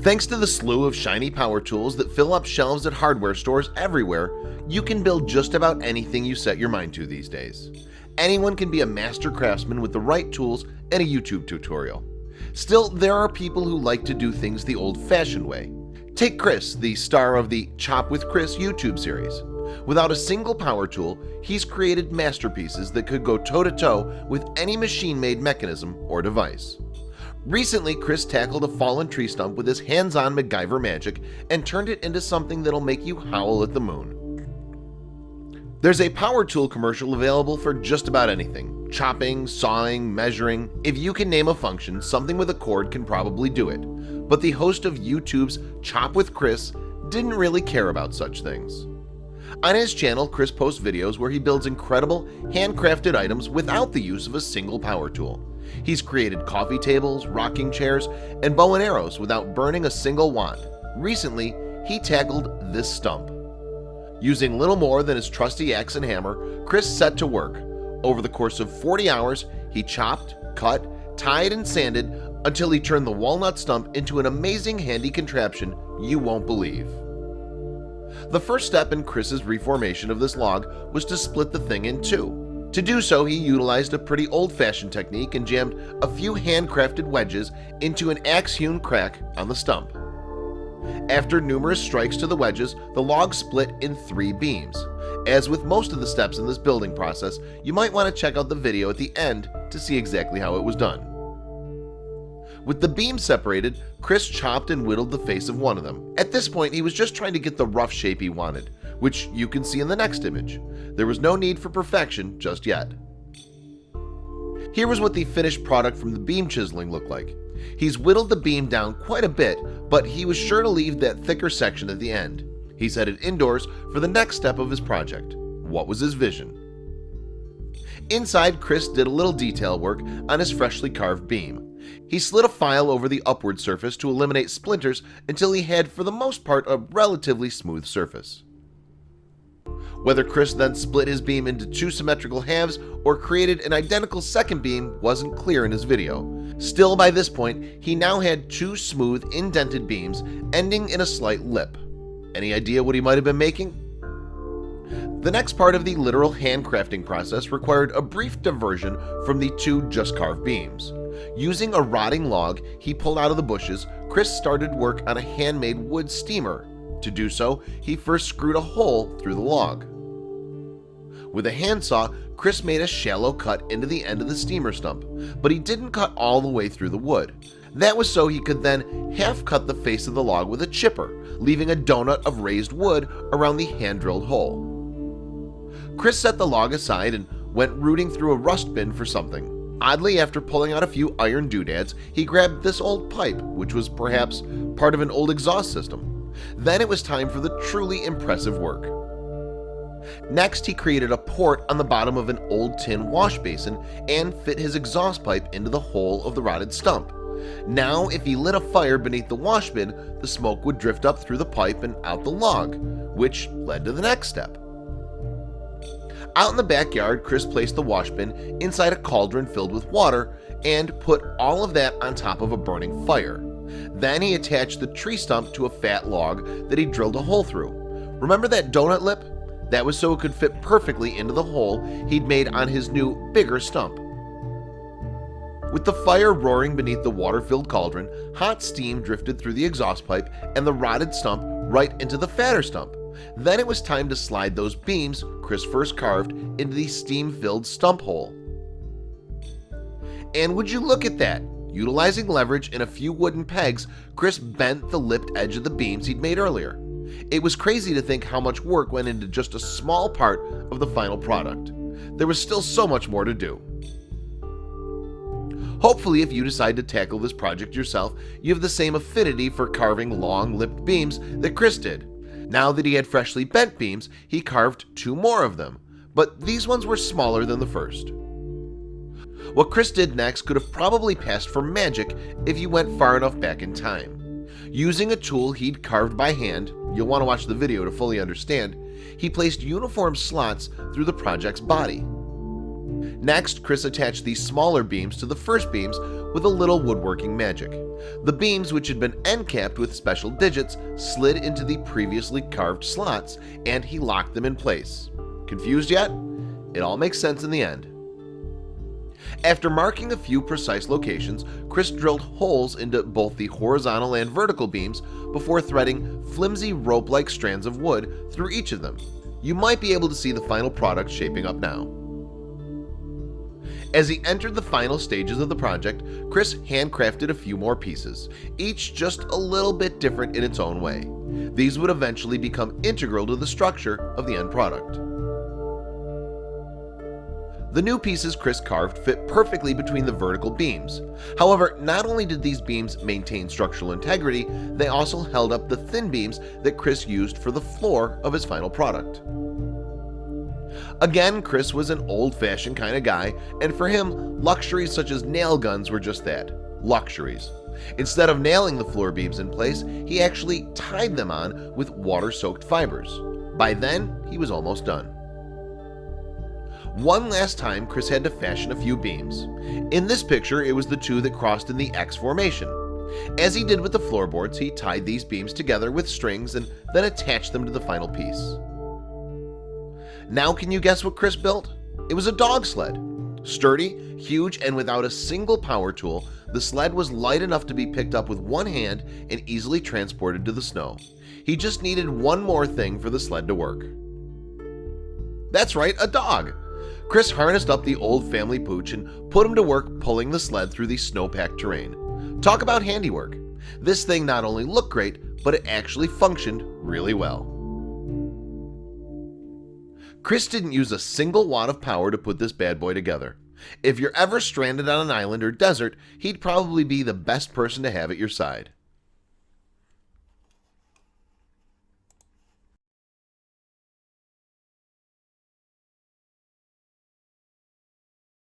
Thanks to the slew of shiny power tools that fill up shelves at hardware stores everywhere, you can build just about anything you set your mind to these days. Anyone can be a master craftsman with the right tools and a YouTube tutorial. Still, there are people who like to do things the old-fashioned way. Take Chris, the star of the Chop with Chris YouTube series. Without a single power tool, he's created masterpieces that could go toe-to-toe with any machine-made mechanism or device. Recently, Chris tackled a fallen tree stump with his hands-on MacGyver magic and turned it into something that'll make you howl at the moon. There's a power tool commercial available for just about anything. Chopping, sawing, measuring. If you can name a function, something with a cord can probably do it. But the host of YouTube's Chop with Chris didn't really care about such things. On his channel, Chris posts videos where he builds incredible, handcrafted items without the use of a single power tool. He's created coffee tables, rocking chairs, and bow and arrows without burning a single wand. Recently, he tackled this stump. Using little more than his trusty axe and hammer, Chris set to work. Over the course of 40 hours, he chopped, cut, tied, and sanded until he turned the walnut stump into an amazing handy contraption you won't believe. The first step in Chris's reformation of this log was to split the thing in two. To do so, he utilized a pretty old-fashioned technique and jammed a few handcrafted wedges into an axe-hewn crack on the stump. After numerous strikes to the wedges, the log split in 3 beams. As with most of the steps in this building process, you might want to check out the video at the end to see exactly how it was done. With the beams separated, Chris chopped and whittled the face of one of them. At this point, he was just trying to get the rough shape he wanted, which you can see in the next image. There was no need for perfection just yet. Here was what the finished product from the beam chiseling looked like. He's whittled the beam down quite a bit, but he was sure to leave that thicker section at the end. He's headed indoors for the next step of his project. What was his vision? Inside, Chris did a little detail work on his freshly carved beam. He slid a file over the upward surface to eliminate splinters until he had, for the most part, a relatively smooth surface. Whether Chris then split his beam into 2 symmetrical halves or created an identical second beam wasn't clear in his video. Still, by this point, he now had 2 smooth, indented beams ending in a slight lip. Any idea what he might have been making? The next part of the literal handcrafting process required a brief diversion from the 2 just carved beams. Using a rotting log he pulled out of the bushes, Chris started work on a handmade wood steamer. To do so, he first screwed a hole through the log. With a handsaw, Chris made a shallow cut into the end of the steamer stump, but he didn't cut all the way through the wood. That was so he could then half-cut the face of the log with a chipper, leaving a donut of raised wood around the hand-drilled hole. Chris set the log aside and went rooting through a rust bin for something. Oddly, after pulling out a few iron doodads, he grabbed this old pipe, which was perhaps part of an old exhaust system. Then it was time for the truly impressive work. Next, he created a port on the bottom of an old tin wash basin and fit his exhaust pipe into the hole of the rotted stump. Now, if he lit a fire beneath the wash bin, the smoke would drift up through the pipe and out the log, which led to the next step. Out in the backyard, Chris placed the wash bin inside a cauldron filled with water and put all of that on top of a burning fire. Then he attached the tree stump to a fat log that he drilled a hole through. Remember that donut lip? That was so it could fit perfectly into the hole he'd made on his new, bigger stump. With the fire roaring beneath the water-filled cauldron, hot steam drifted through the exhaust pipe and the rotted stump right into the fatter stump. Then it was time to slide those beams Chris first carved into the steam-filled stump hole. And would you look at that? Utilizing leverage and a few wooden pegs, Chris bent the lipped edge of the beams he'd made earlier. It was crazy to think how much work went into just a small part of the final product. There was still so much more to do. Hopefully, if you decide to tackle this project yourself, you have the same affinity for carving long-lipped beams that Chris did. Now that he had freshly bent beams, he carved 2 more of them, but these ones were smaller than the first. What Chris did next could have probably passed for magic if you went far enough back in time. Using a tool he'd carved by hand, you'll want to watch the video to fully understand, he placed uniform slots through the project's body. Next, Chris attached these smaller beams to the first beams with a little woodworking magic. The beams, which had been end capped with special digits, slid into the previously carved slots, and he locked them in place. Confused yet? It all makes sense in the end. After marking a few precise locations, Chris drilled holes into both the horizontal and vertical beams before threading flimsy rope-like strands of wood through each of them. You might be able to see the final product shaping up now. As he entered the final stages of the project, Chris handcrafted a few more pieces, each just a little bit different in its own way. These would eventually become integral to the structure of the end product. The new pieces Chris carved fit perfectly between the vertical beams. However, not only did these beams maintain structural integrity, they also held up the thin beams that Chris used for the floor of his final product. Again, Chris was an old-fashioned kind of guy, and for him, luxuries such as nail guns were just that, luxuries. Instead of nailing the floor beams in place, he actually tied them on with water-soaked fibers. By then, he was almost done. One last time, Chris had to fashion a few beams. In this picture, it was the two that crossed in the X formation. As he did with the floorboards, he tied these beams together with strings and then attached them to the final piece. Now can you guess what Chris built? It was a dog sled. Sturdy, huge, and without a single power tool, the sled was light enough to be picked up with one hand and easily transported to the snow. He just needed one more thing for the sled to work. That's right, a dog! Chris harnessed up the old family pooch and put him to work pulling the sled through the snow-packed terrain. Talk about handiwork. This thing not only looked great, but it actually functioned really well. Chris didn't use a single watt of power to put this bad boy together. If you're ever stranded on an island or desert, he'd probably be the best person to have at your side.